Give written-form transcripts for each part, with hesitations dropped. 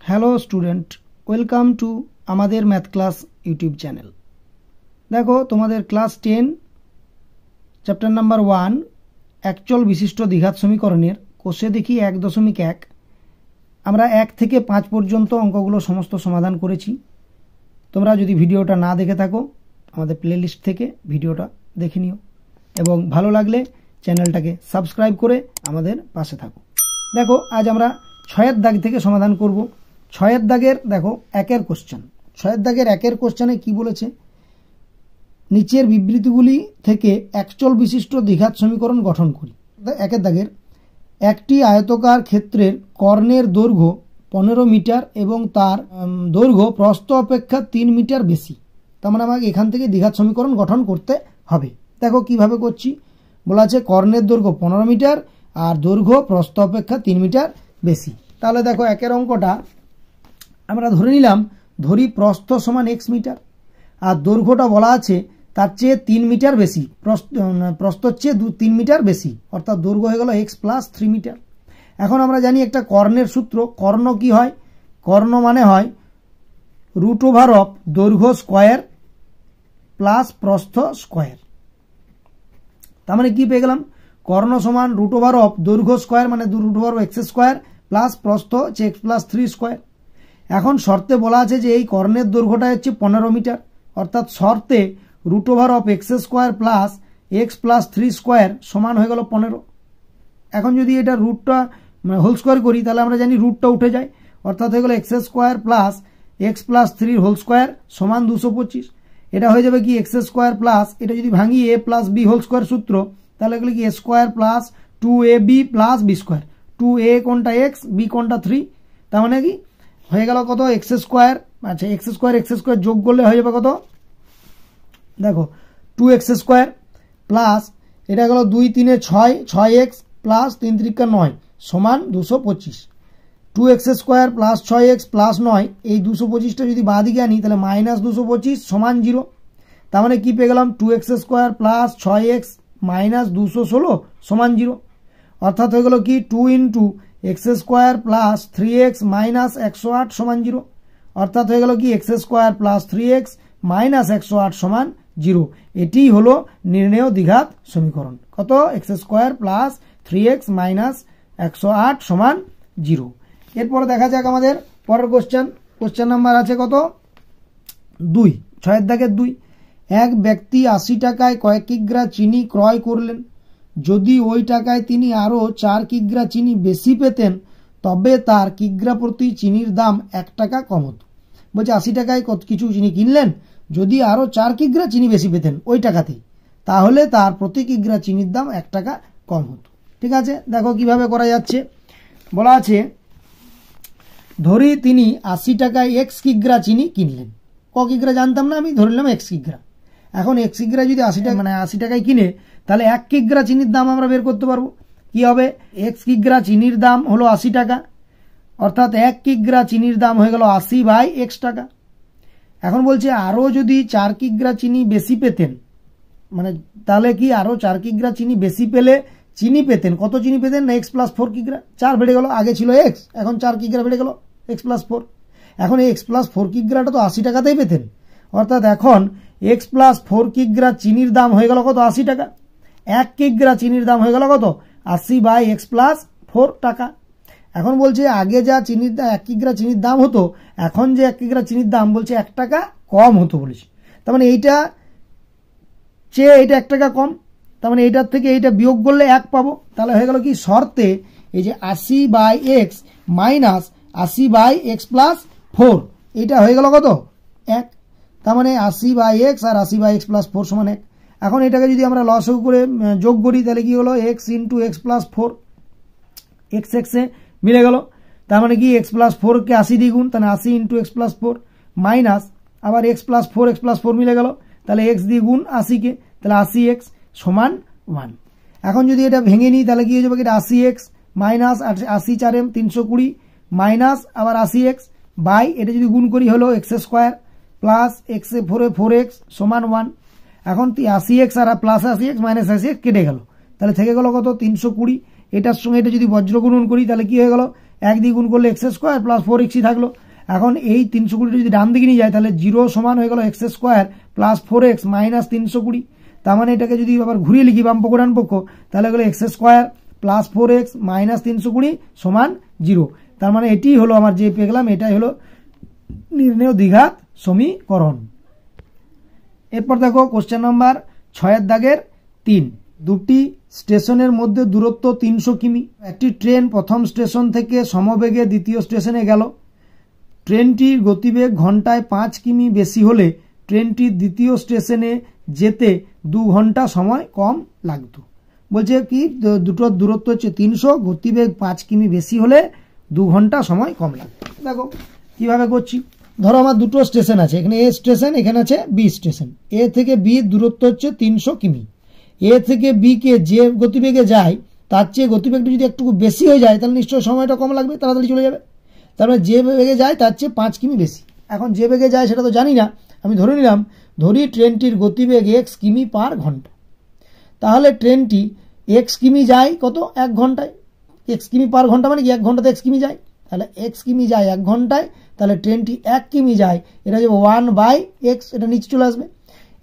Hello student, welcome to আমাদের math class YouTube channel. দেখো, তোমাদের ক্লাস 10 চ্যাপ্টার নাম্বার 1 একচল বিশিষ্ট দ্বিঘাত সমীকরণের কোষে দেখি 1.1 আমরা 1 থেকে 5 পর্যন্ত অঙ্কগুলো সমস্ত সমাধান করেছি। তোমরা যদি ভিডিওটা না দেখে থাকো আমাদের প্লেলিস্ট থেকে ভিডিওটা দেখে নিও এবং ভালো লাগলে চ্যানেলটাকে সাবস্ক্রাইব করে আমাদের পাশে থাকো। দেখো, আজ আমরা 6 দাগ থেকে সমাধান করব। 6 দাগের দেখো 1 কোশ্চেন। 6 দাগের 1 কোশ্চেনে কি বলেছে, নিচের বিবৃতিগুলি থেকে একচল বিশিষ্ট দ্বিঘাত সমীকরণ গঠন করি। 1 দাগের একটি আয়তকার ক্ষেত্রের কর্ণের দৈর্ঘ্য 15 মিটার এবং তার দৈর্ঘ্য প্রস্থ অপেক্ষা 3 মিটার বেশি। তার মানে আমাকে এখান থেকে দ্বিঘাত সমীকরণ গঠন করতে হবে। দেখো কিভাবে করছি, বলা আছে কর্ণের দৈর্ঘ্য 15 মিটার আর দৈর্ঘ্য প্রস্থ অপেক্ষা 3 মিটার বেশি। তাহলে দেখো 1 অঙ্কটা আমরা ধরে নিলাম, ধরি প্রস্থ সমান x মিটার আর দৈর্ঘ্যটা বলা আছে তার চেয়ে 3 মিটার বেশি, প্রস্থর চেয়ে 3 মিটার বেশি, অর্থাৎ দৈর্ঘ্য হয়ে গেল x প্লাস 3 মিটার। এখন আমরা জানি একটা কর্ণের সূত্র, কর্ণ কি হয়, কর্ণ মানে হয় √ওভার অফ দৈর্ঘ্য স্কোয়ার প্লাস প্রস্থ স্কোয়ার। তার মানে কি পেয়ে গেলাম, কর্ণ সমান √ওভার অফ দৈর্ঘ্য স্কোয়ার মানে √over of x square plus প্রস্থ হচ্ছে x প্লাস 3 স্কোয়ার। এখন শর্তে বলা আছে যে এই কর্ণের দৈর্ঘ্যটা হচ্ছে 15 মিটার, অর্থাৎ শর্তে √over of x square plus x plus 3 square সমান হয়ে গেল 15। এখন যদি এটা রুটটা হোল স্কোয়ার করি তাহলে আমরা জানি রুটটা উঠে যায়, অর্থাৎ হয়ে গেল x square plus x plus 3 whole square সমান 225। এটা হয়ে যাবে কি x স্কোয়ার প্লাস, এটা যদি ভাঙি a plus b whole square সূত্র, তাহলে এগুলো কি a square plus 2ab plus b square. 2a কোনটা x, b কোনটা 3, তার মানে কি হয়ে গেল কত x স্কোয়ার। আচ্ছা, x স্কোয়ার যোগ করলে হয়ে যাবে কত, দেখো 2x স্কোয়ার প্লাস এটা গেল 2 3 6, 6x প্লাস 3 3 9 সমান 225। 2x square plus 6x plus 9, এই 225টা যদি বাঁ দিকে আনি তাহলে মাইনাস 225 সমান 0। তার মানে কি পেয়ে গেলাম, 2x square plus 6x minus 216 সমান 0, অর্থাৎ হয়ে গেল কি 2 into x square plus 3x minus 108 সমান 0, অর্থাৎ হয়ে গেল কি x square plus 3x minus 108 সমান 0। এটি হলো নির্ণেয় দ্বিঘাত সমীকরণ। কত, x square plus 3x minus 108 সমান 0। এরপরে দেখা যাক আমাদের পরের কোশ্চেন নাম্বার আছে কত, 2। 6 দাগের 2, এক ব্যক্তি 80 টাকায় কয়েক কিগ্রা চিনি ক্রয় করলেন। যদি ওই টাকায় তিনি আরও 4 কিগ্রা চিনি বেশি পেতেন তবে তার কিগ্রা প্রতি চিনির দাম 1 টাকা কম হতো। বলছে 80 টাকায় কিছু চিনি কিনলেন, যদি আরও 4 কিগ্রা চিনি বেশি পেতেন ওই টাকাতেই, তাহলে তার প্রতি কিগ্রা চিনির দাম 1 টাকা কম হতো। ঠিক আছে, দেখো কিভাবে করা যাচ্ছে। বলা আছে ধরি তিনি 80 টাকায় x কিগ্রা চিনি কিনলেন। ক কিগ্রা জানতাম না, আমি ধরলাম x কিগ্রা। এখন x কিগ্রা যদি 80 টাকা মানে 80 টাকায় কিনে, তাহলে 1 কিগ্রা চিনির দাম আমরা বের করতে পারবো। কি হবে, x কিগ্রা চিনির দাম হলো 80 টাকা, অর্থাৎ 1 কিগ্রা চিনির দাম হয়ে গেল 80 বাই x টাকা। এখন বলছে আরও যদি 4 কিগ্রা চিনি বেশি পেতেন, মানে তাহলে কি আরও 4 কিগ্রা চিনি বেশি পেলে চিনি পেতেন, কত চিনি পেতেন না x প্লাস 4 কিগ্রা। 4 বেড়ে গেল, আগে ছিল x, এখন 4 কিগ্রা বেড়ে গেল x প্লাস 4। এখন এই x প্লাস 4 কিগ্রাটা তো 80 টাকাতেই পেতেন, অর্থাৎ এখন x প্লাস 4 কিগ্রা চিনির দাম হয়ে গেল কত, 80 টাকা। 1 কিগ্রা চিনির দাম হয়ে গেল কত, 80 বাই x প্লাস 4 টাকা। এখন বলছে আগে যা চিনির দাম 1 কিগ্রা চিনির দাম হতো, এখন যে 1 কিগ্রা চিনির দাম বলছে 1 টাকা কম হতো বলেছে। তার মানে এইটা চেয়ে এইটা 1 টাকা কম, তার মানে এইটার থেকে এইটা বিয়োগ করলে 1 পাবো। তাহলে হয়ে গেল কি শর্তে এই যে 80 by x minus 80 by x plus 4, এটা হয়ে গেল কত, 1। তার মানে 80 বাই x আর 80 বাই x প্লাস 4 সমান 1। এখন এটাকে যদি আমরা লসাগু করে যোগ করি তাহলে কি হলো, x into x plus 4, x এ মিলে গেল। তার মানে কি x প্লাস 4কে 80 দিয়ে গুণ, তাহলে 80 ইন্টু x প্লাস 4 মাইনাস আবার x প্লাস 4 মিলে গেল, তাহলে x দিয়ে গুণ 80কে, তাহলে 80x সমান 1। এখন যদি এটা ভেঙে নিই তাহলে কি হয়ে যাবে, এটা 80x মাইনাস 80 4 320 মাইনাস আবার 80x বাই এটা যদি গুণ করি হলো x square plus x 4x সমান 1। এখন 80x আর প্লাস 80x মাইনাস 80x কেটে গেল, তাহলে থেকে গেল কত, 320। এটার সঙ্গে এটা যদি বজ্র গুণন করি তাহলে কি হয়ে গেল, 1 দিয়ে গুণ করলে এক্স স্কোয়ার প্লাস 4xই থাকলো। এখন এই 320 যদি ডান দিকে নিয়ে যায় তাহলে 0 সমান হয়ে গেল x square plus 4x minus 320। তার মানে এটাকে যদি আবার ঘুরিয়ে লিখি বাম পক্ষ ডান পক্ষ তাহলে গেলো x square plus 4x minus 320 সমান 0। তার মানে এটি হলো আমার যে পেয়ে গেলাম, এটাই হলো নির্ণেয় দ্বিঘাত সমীকরণ। এরপর দেখো কোশ্চেন নাম্বার 6 দাগের 3। দুটি স্টেশনের মধ্যে দূরত্ব 300 কিমি। একটি ট্রেন প্রথম স্টেশন থেকে সমবেগে দ্বিতীয় স্টেশনে গেল। ট্রেনটির গতিবেগ ঘন্টায় 5 কিমি বেশি হলে ট্রেনটির দ্বিতীয় স্টেশনে যেতে 2 ঘন্টা সময় কম লাগতো। বলছে কি দুটোর দূরত্ব হচ্ছে 300, গতিবেগ 5 কিমি বেশি হলে 2 ঘন্টা সময় কম লাগতো। দেখো কিভাবে করছি। ধরো আমার দুটো স্টেশন আছে, এখানে এ স্টেশন, এখানে আছে বি স্টেশন। এ থেকে বি দূরত্ব হচ্ছে 300 কিমি। এ থেকে বি কে যে গতিবেগে যায় তার চেয়ে গতিবেগটা যদি একটু বেশি হয়ে যায় তাহলে নিশ্চয়ই সময়টা কম লাগবে, তাড়াতাড়ি চলে যাবে। তারপরে যে বেগে যায় তার চেয়ে 5 কিমি বেশি। এখন যে বেগে যায় সেটা তো জানি না, আমি ধরে নিলাম ট্রেনটির গতিবেগ x কিমি পার ঘন্টা। তাহলে ট্রেনটি x কিমি যায় কত? 1 ঘন্টায়। x কিমি পার ঘন্টা মানে কি 1 ঘন্টাতে x কিমি যায়, তাহলে x কিমি যায় 1 ঘন্টায়, তাহলে ট্রেনটি 1 কিমি যায়, এটা যে 1/x, এটা নিচে চলে আসবে।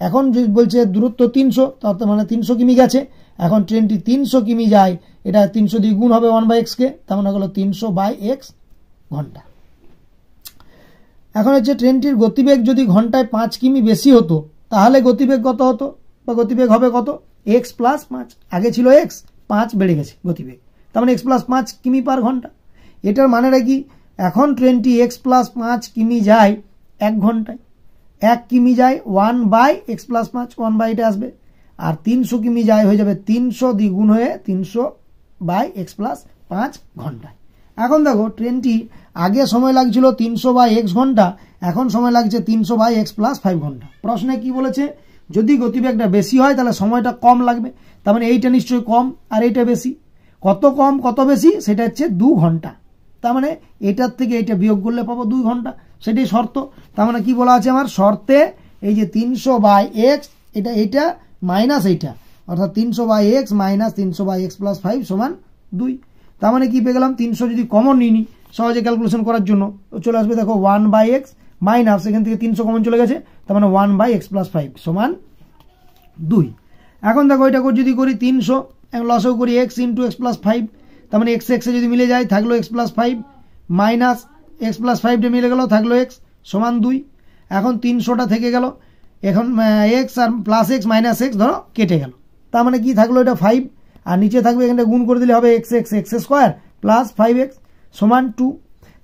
এখন যদি বলছে দূরত্ব 300, তার মানে 300 কিমি গেছে। এখন ট্রেনটি 300 কিমি যায়, এটা 300 দিয়ে গুণ হবে 1/x কে, তার মানে হলো 300/x ঘন্টা। এখন হচ্ছে ট্রেনটির গতিবেগ যদি ঘন্টায় 5 কিমি বেশি হতো তাহলে গতিবেগ কত হতো, বা গতিবেগ হবে কত? x plus 5। আগে ছিল x, 5 বেড়ে গেছে গতিবেগ, তার মানে x প্লাস 5 কিমি পার ঘন্টা। এটার মানেটা কি? এখন ট্রেনটি x প্লাস 5 কিমি যায় 1 ঘন্টায়, 1 কিমি যায় 1/x প্লাস 5, 1/, এটা আসবে। আর 300 কিমি যায় হয়ে যাবে 300 দিয়ে গুণ হয়ে 300/x প্লাস 5 ঘন্টায়। এখন দেখো ট্রেনটি আগে সময় লাগছিল 300/x ঘন্টা, এখন সময় লাগছে 300/x প্লাস 5 ঘন্টা। প্রশ্নে কি বলেছে? যদি গতিবেগটা বেশি হয় তাহলে সময়টা কম লাগবে, তার মানে এইটা নিশ্চয়ই কম আর এইটা বেশি। কত কম কত বেশি সেটা হচ্ছে 2 ঘন্টা। তার মানে এটার থেকে এটা বিয়োগ করলে পাবো 2 ঘন্টা, সেটাই শর্ত। তার মানে কি বলা আছে আমার শর্তে? এই যে 300/x, এটা মাইনাস এইটা, অর্থাৎ 300/x মাইনাস 300/x প্লাস 5 সমান 2। তার মানে কি পেয়ে গেলাম? 300 যদি কমন নিই সহজে ক্যালকুলেশন করার জন্য চলে আসবে, দেখো 1/x মাইনাস, এখান থেকে 300 কমন চলে গেছে, তার মানে 1/x প্লাস 5 সমান 2। এখন দেখো এটা যদি করি 300, লসও করি x ইন্টু x প্লাস 5, তার মানে x এ যদি মিলে যায় থাকলো x plus 5 minus x plus 5টা মিলে গেল থাকলো x সমান 2। এখন 300টা থেকে গেল, এখন x আর প্লাস x মাইনাস x ধরো কেটে গেল, তার মানে কি থাকলো? এটা 5, আর নিচে থাকবে এখানটা গুণ করে দিলে হবে x স্কোয়ার প্লাস 5x সমান 2।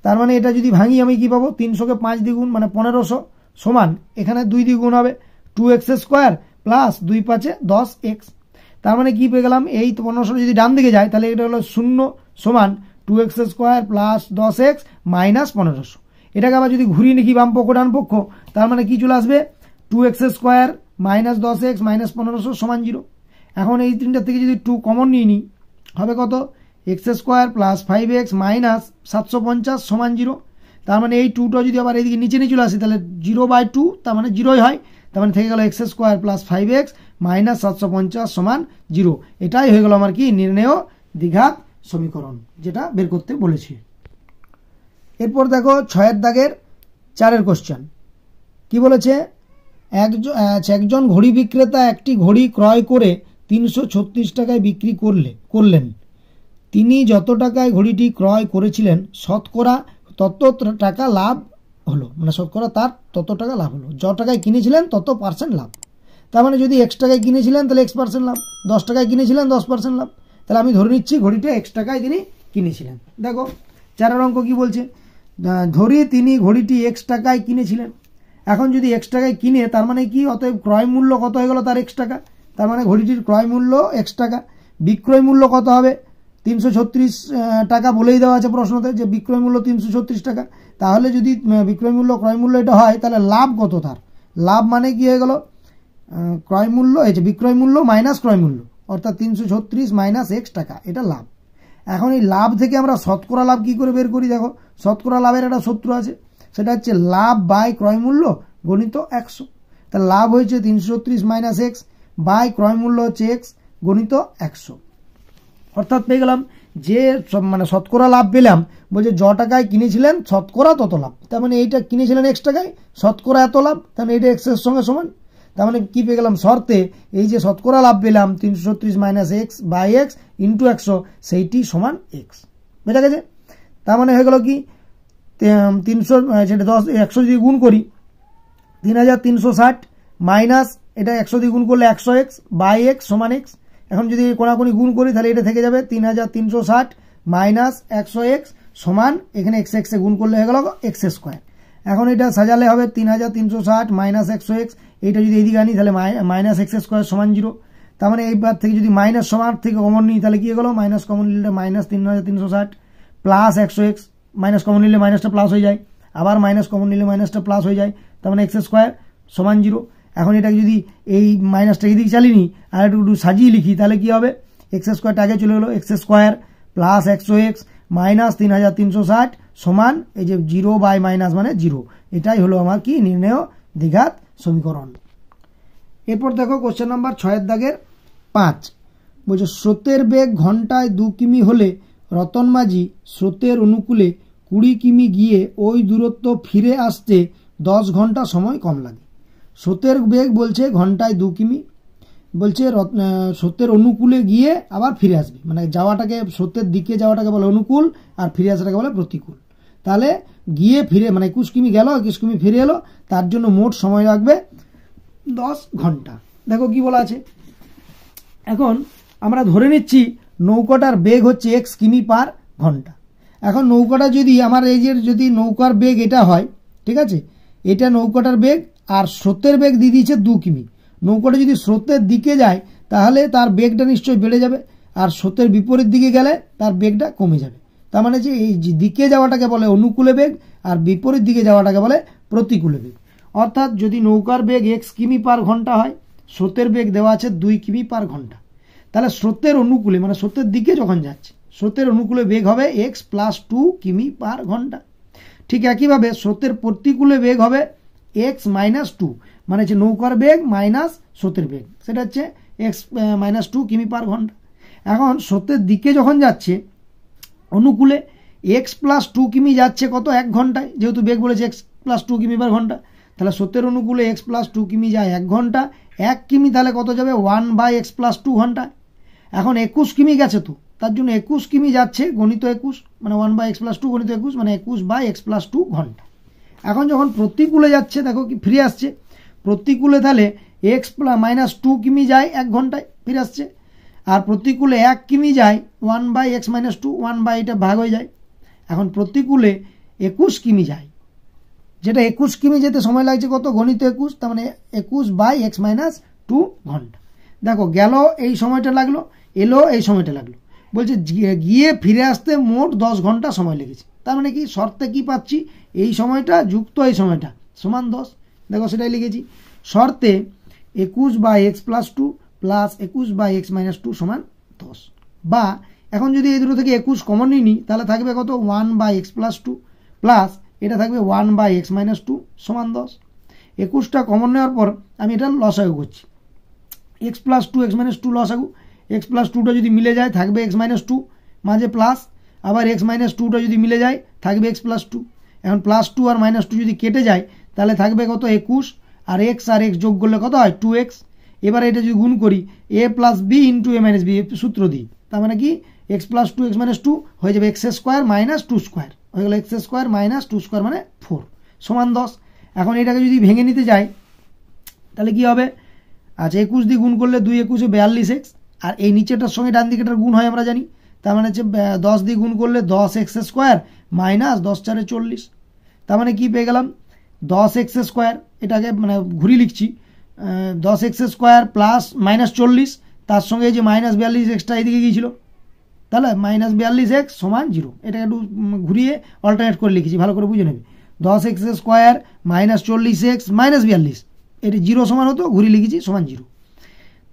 তার মানে এটা যদি ভাঙি আমি কি পাবো? 300কে 5 দ্বিগুণ মানে 1500 সমান এখানে 2 দ্বিগুণ হবে 2x স্কোয়ার প্লাস 2 5 10x। তার মানে কি পেয়ে গেলাম? এই 1500 যদি ডান দিকে যায় তাহলে এটা হলো 0 সমান 2x square plus 10x minus 1500। এটাকে আবার যদি ঘুরিয়ে নিই বাম পক্ষ ডান পক্ষ, তার মানে কি চলে আসবে? 2x square minus 10x minus 1500 সমান 0। এখন এই তিনটার থেকে যদি 2 কমন নিয়ে নিই হবে কত? x square plus 5x minus 750 সমান 0। তার মানে এই 2টা যদি আবার এইদিকে নিচে নিয়ে চলে আসি তাহলে 0/2, তার মানে 0ই হয়, তার মানে থেকে গেল x square plus 5x minus 750 সমান 0। এটাই হয়ে গেল আমার কি নির্ণেয় দ্বিঘাত সমীকরণ, যেটা বের করতে বলেছি। এরপর দেখো 6 দাগের 4 কোশ্চেন কি বলেছে? একজন ঘড়ি বিক্রেতা একটি ঘড়ি ক্রয় করে 336 টাকায় বিক্রি করলেন। তিনি যত টাকায় ঘড়িটি ক্রয় করেছিলেন শতকরা তত টাকা লাভ হলো, মানে শতকরা তার তত টাকা লাভ হলো। যত টাকায় কিনেছিলেন তত % লাভ। তার মানে যদি x টাকায় কিনেছিলেন তাহলে x% লাভ, 10 টাকায় কিনেছিলেন 10% লাভ। তাহলে আমি ধরে নিচ্ছি ঘড়িটা x টাকায় তিনি কিনেছিলেন। দেখো 4 অঙ্ক কি বলছে? ধরি তিনি ঘড়িটি x টাকায় কিনেছিলেন। এখন যদি x টাকায় কিনে তার মানে কি? অতএব ক্রয় মূল্য কত হয়ে গেল তার? x টাকা। তার মানে ঘড়িটির ক্রয় মূল্য x টাকা। বিক্রয় মূল্য কত হবে? 336 টাকা বলেই দেওয়া আছে প্রশ্নতে যে বিক্রয় মূল্য 336 টাকা। তাহলে যদি বিক্রয় মূল্য ক্রয় মূল্য এটা হয় তাহলে লাভ কত তার? লাভ মানে কি হয়ে গেল? ক্রয় মূল্য, এই যে বিক্রয় মূল্য মাইনাস ক্রয় মূল্য, অর্থাৎ 336 মাইনাস x টাকা, এটা লাভ। এখন এই লাভ থেকে আমরা শতকরা লাভ কি করে বের করি? দেখো শতকরা লাভের একটা সূত্র আছে, সেটা হচ্ছে লাভ বাই ক্রয় মূল্য গণিত 100। তাহলে লাভ হয়েছে 336 মাইনাস x বাই ক্রয় মূল্য হচ্ছে x গণিত 100। অর্থাৎ পেয়ে গেলাম যে মানে শতকরা লাভ পেলাম, বলছে য টাকায় কিনেছিলেন শতকরা তত লাভ, তার মানে এইটা কিনেছিলেন x টাকায়, শতকরা এত লাভ, তার মানে এটা x এর সঙ্গে সমান। তার মানে কি পেয়ে গেলাম, শর্তে এই যে শতকরা লাভ পেলাম 336 minus x by x into 100 সেইটি সমান এক্স। বুঝা গেছে? তার মানে হয়ে গেল কি 300 সেটা 100 যদি গুণ করি 3360 মাইনাস এটা 100 দিয়ে গুণ করলে 100x বাই এক্স সমান এক্স। এখন যদি কোনাকুনি গুণ করি তাহলে এটা থেকে যাবে 3360 মাইনাস 100x সমান এখানে x এ গুণ করলে হয়ে গেল এক্স স্কোয়ার। এখন এটা সাজালে হবে 3360 মাইনাস 100x, এইটা যদি এইদিকে আনি তাহলে মাইনাস এক্স স্কোয়ার সমান 0। তার মানে এইবার থেকে যদি মাইনাস সমান থেকে কমন নিই তাহলে কি হয়ে গেল, মাইনাস কমন নিলে minus 3360 plus 100x, minus common নিলে মাইনাসটা প্লাস হয়ে যায়, আবার মাইনাস কমন নিলে মাইনাসটা প্লাস হয়ে যায়, তার মানে এক্স স্কোয়ার সমান 0। এখন এটাকে যদি এই মাইনাসটা এদিকে চালিয়ে নিই আর একটু সাজিয়ে লিখি তাহলে কি হবে, এক্স স্কোয়ারটা আগে চলে গেলো, x square plus 100x minus 3360 সমান এই যে 0 বাই মাইনাস মানে 0। এটাই হলো আমার কি নির্ণেয় দ্বিঘাত সমীকরণ। এরপর দেখো কোশ্চেন নাম্বার 6 দাগের 5, বলছে স্রোতের বেগ ঘন্টায় 2 কিমি হলে রতন মাঝি স্রোতের অনুকূলে 20 কিমি গিয়ে ওই দূরত্ব ফিরে আসতে 10 ঘন্টা সময় কম লাগে। স্রোতের বেগ বলছে ঘন্টায় 2 কিমি, বলছে স্রোতের অনুকূলে গিয়ে আবার ফিরে আসবে, মানে যাওয়াটাকে স্রোতের দিকে যাওয়াটাকে বলে অনুকূল আর ফিরে আসাটাকে বলে প্রতিকূল। তাহলে গিয়ে ফিরে মানে 21 কিমি গেল 21 কিমি ফিরে এলো, তার জন্য মোট সময় লাগবে 10 ঘন্টা। দেখো কি বলা আছে, এখন আমরা ধরে নিচ্ছি নৌকাটার বেগ হচ্ছে x কিমি পার ঘন্টা। এখন নৌকাটা যদি আমার এই যে যদি নৌকার বেগ এটা হয়, ঠিক আছে, এটা নৌকাটার বেগ আর স্রোতের বেগ দিয়ে দিয়েছে 2 কিমি। নৌকাটা যদি স্রোতের দিকে যায় তাহলে তার বেগটা নিশ্চয়ই বেড়ে যাবে, আর স্রোতের বিপরীত দিকে গেলে তার বেগটা কমে যাবে। তার মানে যে এই দিকে যাওয়াটাকে বলে অনুকূলে বেগ আর বিপরীত দিকে যাওয়াটাকে বলে প্রতিকূলে বেগ। অর্থাৎ যদি নৌকার বেগ x কিমি পার ঘন্টা হয়, স্রোতের বেগ দেওয়া আছে 2 কিমি পার ঘন্টা, তাহলে স্রোতের অনুকূলে মানে স্রোতের দিকে যখন যাচ্ছে স্রোতের অনুকূলে বেগ হবে x প্লাস 2 কিমি পার ঘন্টা। ঠিক একইভাবে স্রোতের প্রতিকূলে বেগ হবে x মাইনাস 2, মানে হচ্ছে নৌকার বেগ মাইনাস স্রোতের বেগ, সেটা হচ্ছে x মাইনাস 2 কিমি পার ঘন্টা। এখন স্রোতের দিকে যখন যাচ্ছে অনুকূলে x প্লাস 2 কিমি যাচ্ছে কত 1 ঘন্টায়, যেহেতু বেগ বলেছে x প্লাস 2 কিমি পার ঘন্টা, তাহলে স্রোতের অনুকূলে x প্লাস 2 কিমি যায় 1 ঘন্টা, 1 কিমি তাহলে কত যাবে 1 বাই x প্লাস 2 ঘন্টায়। এখন 21 কিমি গেছে তো, তার জন্য 21 কিমি যাচ্ছে গণিত 21 মানে 1 বাই x প্লাস 2 গণিত 21 মানে 21 বাই x প্লাস 2 ঘন্টা। এখন যখন প্রতিকূলে যাচ্ছে দেখো কি ফিরে আসছে, প্রতিকূলে তাহলে x মাইনাস 2 কিমি যায় 1 ঘন্টায় ফিরে আসছে, আর প্রতিকূলে 1 কিমি যায় 1 বাই x মাইনাস 2, 1 বাই এটা ভাগ হয়ে যায়। এখন প্রতিকূলে 21 কিমি যায়, যেটা 21 কিমি যেতে সময় লাগছে কত গণিত 21, তার মানে 21 বাই x মাইনাস 2 ঘন্টা। দেখো গেল এই সময়টা লাগলো, এলো এই সময়টা লাগলো, বলছে গিয়ে ফিরে আসতে মোট 10 ঘন্টা সময় লেগেছে। তার মানে কি শর্তে কি পাচ্ছি, এই সময়টা যুক্ত এই সময়টা সমান 10। দেখো সেটাই লিখেছি, শর্তে 21 by x plus 2 plus 21 by x minus 2 সমান 10। বা এখন যদি এই দুটো থেকে 21 কমন নিই তাহলে থাকবে কত 1 বাই x প্লাস 2 প্লাস এটা থাকবে 1 বাই x মাইনাস 2 সমান 10। 21টা কমন নেওয়ার পর আমি এটা লসাগু করছি, x প্লাস 2 x মাইনাস 2 লসাগু, x প্লাস 2টা যদি মিলে যায় থাকবে x মাইনাস 2 মাঝে প্লাস, আবার x মাইনাস 2টা যদি মিলে যায় থাকবে x প্লাস 2। এখন প্লাস 2 আর মাইনাস 2 যদি কেটে যায় তাহলে থাকবে কত 21, আর x আর x যোগ করলে কত হয় 2x। এবার এটা যদি গুণ করি a plus b into a minus b সূত্র দিই, তার মানে কি x প্লাস 2 x মাইনাস 2 হয়ে যাবে x স্কোয়ার মাইনাস 2 স্কোয়ার, হয়ে গেল x স্কোয়ার মাইনাস 2 স্কোয়ার মানে 4 সমান 10। এখন এটাকে যদি ভেঙে নিতে যাই তাহলে কি হবে, আচ্ছা 21 দিয়ে গুণ করলে 2 21 42x, আর এই নিচেটার সঙ্গে ডান দিকেটার গুণ হয় আমরা জানি, তার মানে হচ্ছে 10 দিয়ে গুণ করলে 10x স্কোয়ার মাইনাস 10 4 40, তার মানে কি পেয়ে গেলাম 10x স্কোয়ার, এটাকে মানে ঘুরি লিখছি 10x স্কোয়ার প্লাস মাইনাস 40, তার সঙ্গে এই যে মাইনাস 42xটা এদিকে গিয়েছিল, তাহলে মাইনাস 42x সমান 0। এটাকে একটু ঘুরিয়ে অল্টারনেট করে লিখেছি, ভালো করে বুঝে নেবে। 10x square minus 40x minus 42, এটি 0 সমান হতো, ঘুরি লিখেছি সমান 0।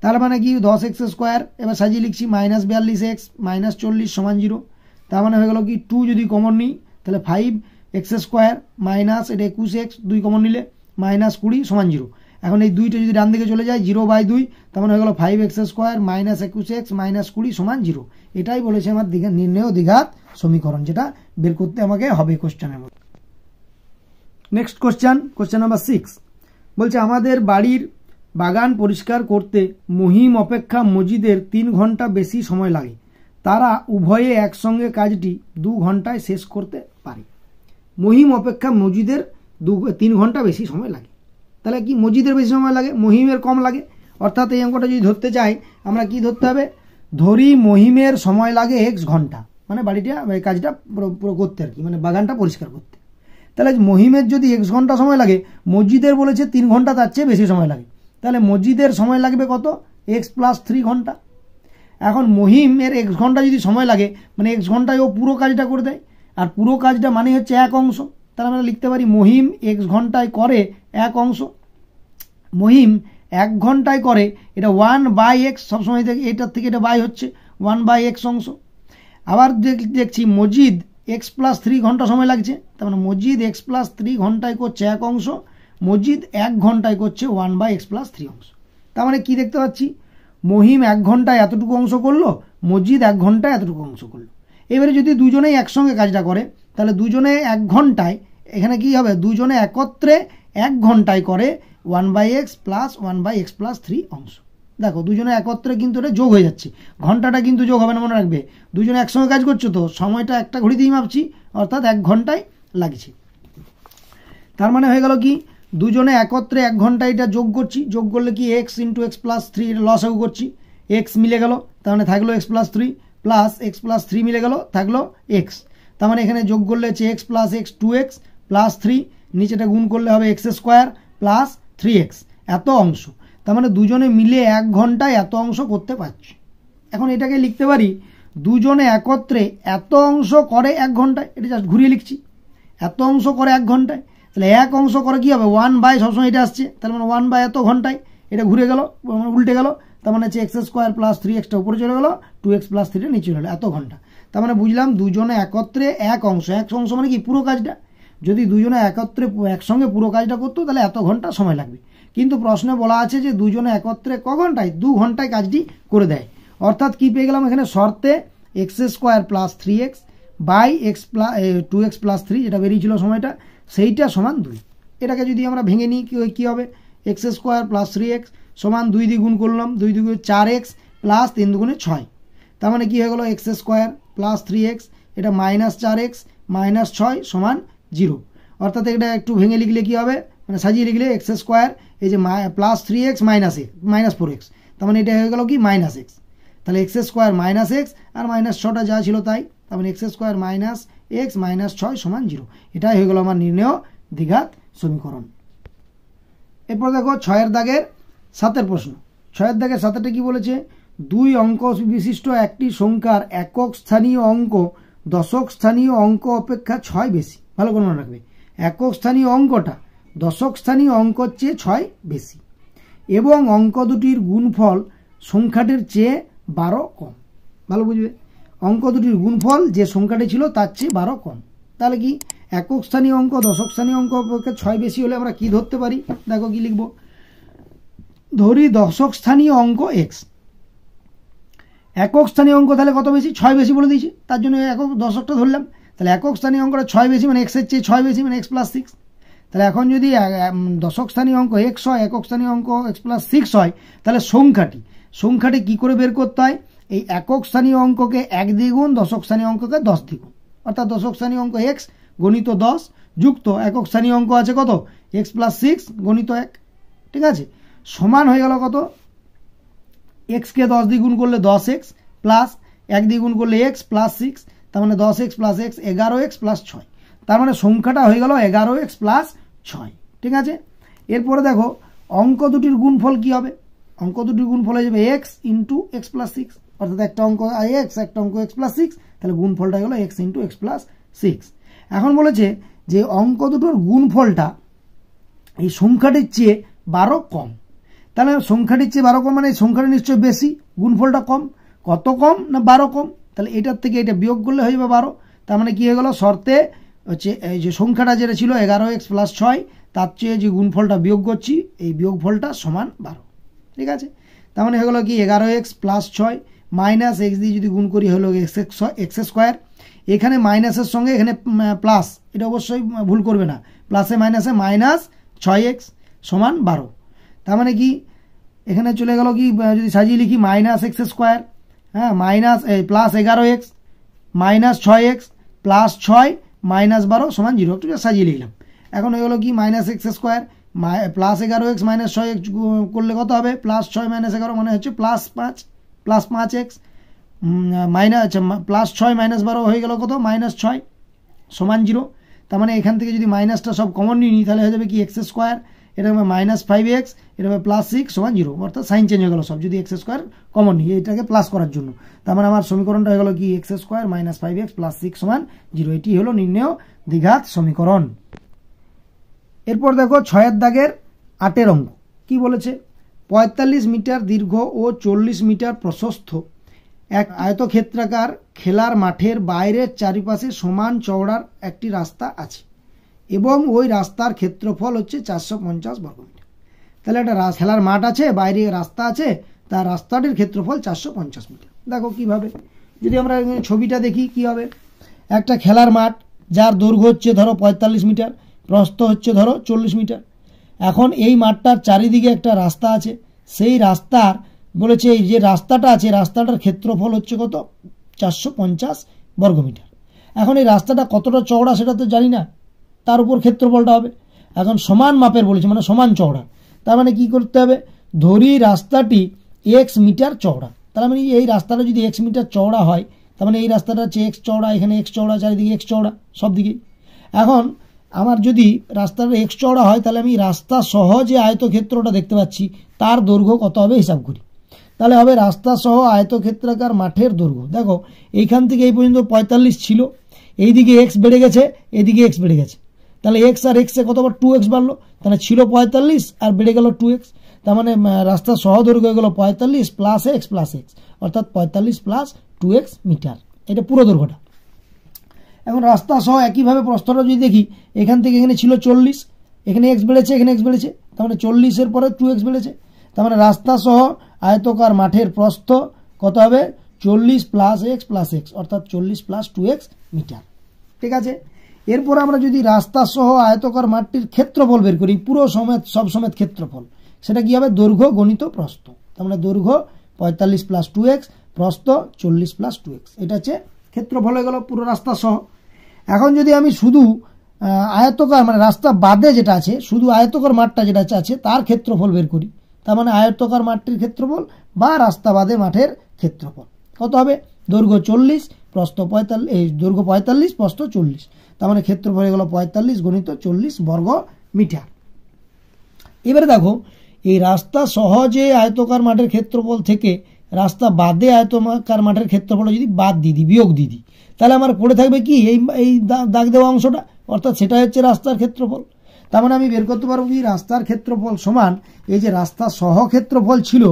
তার মানে কি 10x স্কোয়ার এবার সাজিয়ে লিখছি মাইনাস 42x মাইনাস 40 সমান 0। তার মানে হয়ে গেল কি 2 যদি কমন নিই তাহলে 5x স্কোয়ার মাইনাস এটা 21x 2 কমন নিলে মাইনাস 20 সমান 0। এখন এই দুইটা যদি ডান দিকে চলে যায় 0/2, তার মানে হয়ে গেল 5x² - 21x - 20 = 0। এটাই বলেছে আমার নির্ণেয় দ্বিঘাত সমীকরণ, যেটা বের করতে আমাকে হবে কোশ্চেনের মধ্যে। নেক্সট কোশ্চেন নাম্বার 6 বলছে আমাদের বাড়ির বাগান পরিষ্কার করতে মহিম অপেক্ষা মজিদের 3 ঘন্টা বেশি সময় লাগে। তারা উভয়ে একসঙ্গে কাজটি 2 ঘন্টায় শেষ করতে পারে। মহিম অপেক্ষা মজিদের 3 ঘন্টা বেশি সময় লাগে। তাহলে কি মজিদের বেশি সময় লাগে, মহিমের কম লাগে। অর্থাৎ এই অঙ্কটা যদি ধরতে চাই আমরা কি ধরতে হবে, ধরি মহিমের সময় লাগে x ঘন্টা, মানে বাড়িটা কাজটা পুরো করতে আর কি, মানে বাগানটা পরিষ্কার করতে। তাহলে মহিমের যদি x ঘন্টা সময় লাগে, মসজিদের বলেছে 3 ঘন্টা, তার চেয়ে বেশি সময় লাগে। তাহলে মসজিদের সময় লাগবে কত, x + 3 ঘন্টা। এখন মহিমের x ঘন্টা যদি সময় লাগে, মানে x ঘন্টায় ও পুরো কাজটা করে দেয়, আর পুরো কাজটা মানে হচ্ছে 1 অংশ। তাহলে আমরা লিখতে পারি মহিম x ঘন্টায় করে 1 অংশ। মহিম 1 ঘন্টায় করে, এটা 1/x, সবসময় এটার থেকে এটা বাই হচ্ছে 1/x অংশ। আবার দেখছি মজিদ x + 3 ঘন্টা সময় লাগছে, তার মানে মজিদ x + 3 ঘন্টায় করছে 1 অংশ, মজিদ 1 ঘন্টায় করছে 1/x + 3 অংশ। তার মানে কি দেখতে পাচ্ছি, মহিম 1 ঘন্টায় এতটুকু অংশ করলো, মজিদ 1 ঘন্টায় এতটুকু অংশ করলো। এবারে যদি দুজনেই একসঙ্গে কাজটা করে, তাহলে দুজনে 1 ঘন্টায়, এখানে কি হবে, দুজনে একত্রে 1 ঘন্টায় করে 1/x + 1/x + 3 অংশ। দেখো দুজনে একত্রে কিন্তু এটা যোগ হয়ে যাচ্ছে, ঘন্টাটা কিন্তু যোগ হবে না, মনে রাখবে। দুজনে একসঙ্গে কাজ করছো তো সময়টা একটা ঘড়িতেই মাপছি, অর্থাৎ 1 ঘন্টায় লাগছে। তার মানে হয়ে গেল কি, দুজনে একত্রে 1 ঘন্টায় এটা যোগ করছি, যোগ করলে কি x × x + 3, এটা লসাগু করছি, x মিলে গেল, তার মানে থাকলো x + 3 প্লাস x + 3 মিলে গেল, থাকলো x। তার মানে এখানে যোগ করলে হচ্ছে x + x 2x + 3, নিচেটা গুণ করলে হবে x² + 3x, এত অংশ। তার মানে দুজনে মিলে 1 ঘন্টায় এত অংশ করতে পারছে। এখন এটাকে লিখতে পারি দুজনে একত্রে এত অংশ করে 1 ঘন্টায়, এটা জাস্ট ঘুরিয়ে লিখছি, এত অংশ করে 1 ঘন্টায়। তাহলে 1 অংশ করে কি হবে, 1/, সবসময় এটা আসছে, তার মানে 1/, এত ঘন্টায়, এটা ঘুরে গেল, উল্টে গেল, তার মানে হচ্ছে x² + 3x উপরে চলে গেল, 2x + 3 নিচে চলে গেল, এত ঘন্টা। তার মানে বুঝলাম দুজনে একত্রে 1 অংশ, 1 অংশ মানে কি পুরো কাজটা। যদি দুজনে একত্রে একসঙ্গে পুরো কাজটা করতো তাহলে এত ঘন্টা সময় লাগবে, কিন্তু প্রশ্নে বলা আছে যে দুজনে একত্রে ক ঘন্টায়, 2 ঘন্টায় কাজটি করে দেয়। অর্থাৎ কি পেয়ে গেলাম এখানে শর্তে, x² + 3x x + 2x + 3, যেটা বেরিয়েছিল সময়টা, সেইটা সমান 2। এটাকে যদি আমরা ভেঙে নিই কি হবে, x² + 3x সমান 2 দিয়ে গুণ করলাম, 2 × 2 = 4x প্লাস 3 × 2 = 6। তার মানে কি হয়ে গেল, x² + 3x, এটা -4x - 6 সমান 0। অর্থাৎ এটা একটু ভেঙে লিখলে কি হবে, মানে সাজিয়ে লিখলে x², এই যে +3x - 4x, তার মানে এটা হয়ে গেল কি -x। তাহলে x² - x আর -6টা যা ছিল তাই, তার মানে x² - x - 6 সমান 0। এটাই হয়ে গেল আমার নির্ণেয় দ্বিঘাত সমীকরণ। এরপর দেখো 6 দাগের 7 প্রশ্ন। 6 দাগের 7টা কি বলেছে, 2 অঙ্ক বিশিষ্ট একটি সংখ্যার একক স্থানীয় অঙ্ক দশক স্থানীয় অঙ্ক অপেক্ষা 6 বেশি। ভালো করে মনে রাখবে, একক স্থানীয় অঙ্কটা দশক স্থানীয় অঙ্কর চেয়ে 6 বেশি, এবং অঙ্ক দুটির গুণফল সংখ্যাটির চেয়ে 12 কম। ভালো বুঝবে, অঙ্ক দুটির গুণফল যে সংখ্যাটি ছিল তার চেয়ে 12 কম। তাহলে কি, একক স্থানীয় অঙ্ক দশক স্থানীয় অঙ্ক অপেক্ষা 6 বেশি হলে আমরা কি ধরতে পারি, দেখো কি লিখবো, ধরি দশক স্থানীয় অঙ্ক x, একক স্থানীয় অঙ্ক তাহলে কত বেশি, 6 বেশি বলে দিয়েছি, তার জন্য একক দশকটা ধরলাম। তাহলে একক স্থানীয় অঙ্কটা 6 বেশি, মানে x এর চেয়ে 6 বেশি, মানে x + 6। তাহলে এখন যদি দশক স্থানীয় অঙ্ক x হয়, একক স্থানীয় অঙ্ক x + 6 হয়, তাহলে সংখ্যাটি কি করে বের করতে হয়, এই একক স্থানীয় অঙ্ককে 1 দিয়ে গুণ, দশক স্থানীয় অঙ্ককে 10 দিয়ে গুণ, অর্থাৎ দশক স্থানীয় অঙ্ক x গণিত 10 যুক্ত একক স্থানীয় অঙ্ক আছে কত, x + 6 গণিত 1, ঠিক আছে, সমান হয়ে গেল কত, x কে 10 দিয়ে গুণ করলে 10x প্লাস 1 দিয়ে গুণ করলে x + 6, তার মানে 10x + x 11x + 6, তার মানে সংখ্যাটা হয়ে গেল 11x + 6, ঠিক আছে। এরপরে দেখো অঙ্ক দুটির গুণফল কি হবে, অঙ্ক দুটির গুণফল হয়ে যাবে x × x + 6, অর্থাৎ একটা অঙ্ক x, একটা অঙ্ক x + 6, তাহলে গুণফলটা হয়ে গেল x × x + 6। এখন বলেছে যে অঙ্ক দুটোর গুণফলটা এই সংখ্যাটির চেয়ে 12 কম, তাহলে সংখ্যাটির চেয়ে 12 কম মানে সংখ্যাটা নিশ্চয়ই বেশি, গুণফলটা কম, কত কম না 12 কম, তাহলে এটার থেকে এটা বিয়োগ করলে হয়ে যাবে 12। তার মানে কি হয়ে গেল, শর্তে হচ্ছে এই যে সংখ্যাটা যেটা ছিল 11x প্লাস 6 তার চেয়ে যে গুণফলটা বিয়োগ করছি এই বিয়োগফলটা সমান 12। ঠিক আছে, তার মানে হয়ে গেল কি 11x প্লাস 6 মাইনাস এক্স দিয়ে যদি গুণ করি হলো এক্স স্কোয়ার। এখানে মাইনাসের সঙ্গে এখানে প্লাস, এটা অবশ্যই ভুল করবে না, প্লাসে মাইনাসে মাইনাস 6x সমান 12। তার মানে কি এখানে চলে গেল কি যদি সাজিয়ে লিখি মাইনাস এক্স স্কোয়ার, হ্যাঁ minus plus 11x minus 6x plus 6 minus 12 সমান 0, একটু সাজিয়ে লিখলাম। এখন হয়ে গেল কি minus x square plus 11x minus 6x করলে কত হবে, প্লাস 6 মাইনাস 11 মানে হচ্ছে plus 5x minus plus 6 minus 12 হয়ে গেল কত মাইনাস 6 সমান 0। তার মানে এখান থেকে যদি মাইনাসটা সব কমন নিই তাহলে হয়ে যাবে কি এক্স স্কোয়ার, এটা হবে মাইনাস 5x, এটা হবে প্লাস 6 সমান 0, অর্থাৎ সাইন চেঞ্জ হয়ে গেল সব যদি এক্স স্কোয়ার কমন নিই এটাকে প্লাস করার জন্য। তার মানে আমার সমীকরণটা হয়ে গেল কি x square minus 5x plus 6 সমান 0, এটি হলো নির্ণেয় দ্বিঘাত সমীকরণ। এরপর দেখো 6 দাগের 8 অঙ্ক কি বলেছে, 45 মিটার দীর্ঘ ও 40 মিটার প্রশস্ত এক আয়তক্ষেত্রাকার খেলার মাঠের বাইরের চারিপাশে সমান চওড়ার একটি রাস্তা আছে এবং ওই রাস্তার ক্ষেত্রফল হচ্ছে 450 বর্গমিটার। তাহলে একটা খেলার মাঠ আছে, বাইরে রাস্তা আছে, তার রাস্তাটির ক্ষেত্রফল 450 মিটার। দেখো কিভাবে, যদি আমরা ছবিটা দেখি কি হবে, একটা খেলার মাঠ যার দৈর্ঘ্য হচ্ছে ধরো 45 মিটার, প্রস্থ হচ্ছে ধরো 40 মিটার। এখন এই মাঠটার চারিদিকে একটা রাস্তা আছে, সেই রাস্তার বলেছে এই যে রাস্তাটা আছে রাস্তাটার ক্ষেত্রফল হচ্ছে কত 450 বর্গমিটার। এখন এই রাস্তাটা কতটা চওড়া সেটা তো জানি না, তার উপর ক্ষেত্রফলটা হবে। এখন সমান মাপের বলেছে মানে সমান চওড়া, তার মানে কি করতে হবে, ধরি রাস্তাটি x মিটার চওড়া, তার মানে এই রাস্তাটা যদি x মিটার চওড়া হয় তার মানে এই রাস্তাটা হচ্ছে x চওড়া, এখানে x চওড়া, চারিদিকে x চওড়া সব দিকে। এখন আমার যদি রাস্তাটা x চওড়া হয় তাহলে আমি রাস্তা সহ যে আয়তক্ষেত্রটা দেখতে পাচ্ছি তার দৈর্ঘ্য কত হবে হিসাব করি, তাহলে হবে রাস্তা সহ আয়তক্ষেত্রাকার মাঠের দৈর্ঘ্য। দেখো এইখান থেকে এই পর্যন্ত 45 ছিল, এইদিকে x বেড়ে গেছে, এদিকে x বেড়ে গেছে, তাহলে x আর x এ কতবার 2x বাড়লো, তাহলে ছিল 45 আর বেড়ে গেল 2x, তার মানে রাস্তা সহ দৈর্ঘ্য হয়ে গেল 45 প্লাস x প্লাস x, অর্থাৎ 45 প্লাস 2x মিটার, এটা পুরো দৈর্ঘ্যটা। এখন রাস্তা সহ একইভাবে প্রস্থটা যদি দেখি, এখান থেকে এখানে ছিল 40, এখানে x বেড়েছে, এখানে x বেড়েছে, তার মানে 40-এর পরে 2x বেড়েছে, তার মানে রাস্তা সহ আয়তকার মাঠের প্রস্থ কত হবে 40 প্লাস x প্লাস x, অর্থাৎ 40 প্লাস 2x মিটার। ঠিক আছে, এরপর আমরা যদি রাস্তা সহ আয়তকার মাঠটির ক্ষেত্রফল বের করি, পুরো সমেত সব সমেত ক্ষেত্রফল, সেটা কি হবে দৈর্ঘ্য গণিত প্রস্থ, তার মানে দৈর্ঘ্য 45 প্লাস 2x, প্রস্থ 40 প্লাস 2x, এটা হচ্ছে ক্ষেত্রফল হয়ে গেল পুরো রাস্তা সহ। এখন যদি আমি শুধু আয়তকার মানে রাস্তা বাদে যেটা আছে, শুধু আয়তকার মাঠটা যেটা আছে তার ক্ষেত্রফল বের করি, তার মানে আয়তকার মাঠটির ক্ষেত্রফল বা রাস্তা বাদে মাঠের ক্ষেত্রফল কত হবে, দৈর্ঘ্য 40, প্রস্থ 45, দৈর্ঘ্য 45, প্রস্থ 40, তার মানে ক্ষেত্রফল হয়ে গেল 45 গণিত 40 বর্গ মিটার। এবারে দেখো এই রাস্তা সহ যে আয়তকার মাঠের ক্ষেত্রফল থেকে রাস্তা বাদে আয়তকার মাঠের ক্ষেত্রফল যদি বাদ দিয়ে দিই, বিয়োগ দিয়ে দিই, তাহলে আমার পড়ে থাকবে কি এই দাগ দেওয়া অংশটা, অর্থাৎ সেটা হচ্ছে রাস্তার ক্ষেত্রফল। তার মানে আমি বের করতে পারবো কি রাস্তার ক্ষেত্রফল সমান এই যে রাস্তা সহ ক্ষেত্রফল ছিল,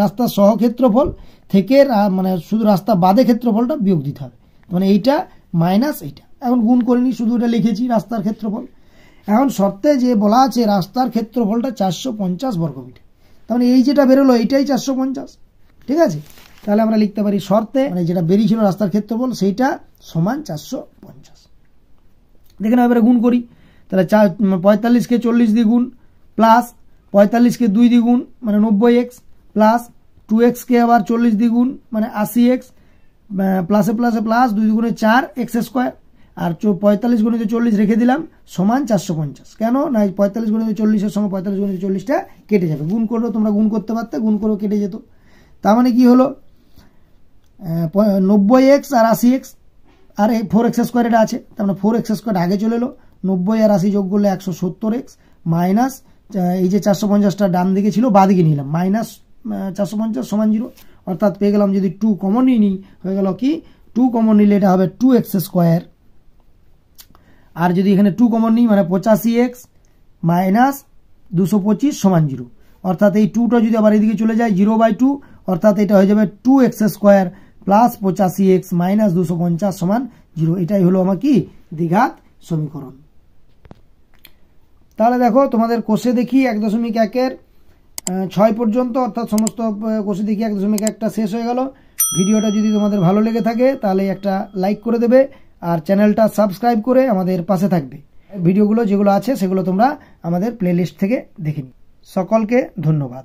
রাস্তার সহ ক্ষেত্রফল থেকে মানে শুধু রাস্তা বাদে ক্ষেত্রফলটা বিয়োগ দিতে হবে, মানে এইটা মাইনাস এইটা। এখন গুণ করিনি, শুধু এটা লিখেছি রাস্তার ক্ষেত্রফল। এখন শর্তে যে বলা আছে রাস্তার ক্ষেত্রফলটা 450 বর্গমিটার, তার মানে এই যেটা বেরোলো এইটাই 450। ঠিক আছে, তাহলে আমরা লিখতে পারি শর্তে মানে যেটা বেরিয়েছিল রাস্তার ক্ষেত্রফল সেইটা সমান 450। দেখে না, এবারে গুণ করি, তাহলে 45-কে 40 দিয়ে গুণ, প্লাস 45-কে 2 দিয়ে গুণ মানে 90x, প্লাস 2x-কে আবার 40 দিয়ে গুণ মানে 80x, প্লাসে প্লাসে প্লাস 2 দুগুণে 4x স্কোয়ার, আর 45 গুণিত 40 রেখে দিলাম সমান 450। কেন না 45 গুণিত 40-এর সঙ্গে 45 গুণিত 40টা কেটে যাবে, গুণ করলেও তোমরা গুণ করতে পারতে, গুণ করেও কেটে যেত। তার মানে কি হলো 90x আর 80x আর 4x স্কোয়ার এটা আছে, তার মানে 4x স্কোয়ার আগে চলে এলো, 90 আর 80 যোগ করলে 170x মাইনাস এই যে 450টা ডান দিকে ছিল বাঁ দিকে নিলাম, মাইনাস 450 সমান 0, অর্থাৎ পেয়ে গেলাম যদি 2 কমন নিই হয়ে গেল কি 2 কমন নিলে এটা হবে 2x স্কোয়ার, আর যদি এখানে 2 কমন নিই মানে 85x মাইনাস 225 সমান 0, অর্থাৎ এই 2টা যদি আবার এদিকে চলে যায় 0/2, অর্থাৎ এটা হয়ে যাবে 2x square plus 85x minus 250 সমান 0। এটাই হলো আমার কি দ্বিঘাত সমীকরণ। তাহলে দেখো তোমাদের কোষে দেখি 1.1-এর 6 পর্যন্ত, অর্থাৎ সমস্ত কোষে দেখি 1.1টা শেষ হয়ে গেল। ভিডিওটা যদি তোমাদের ভালো লেগে থাকে তাহলে একটা লাইক করে দেবে, আর চ্যানেলটা সাবস্ক্রাইব করে আমাদের পাশে থাকবে। ভিডিওগুলো যেগুলো আছে সেগুলো তোমরা আমাদের প্লেলিস্ট থেকে দেখে নিও। সকলকে ধন্যবাদ।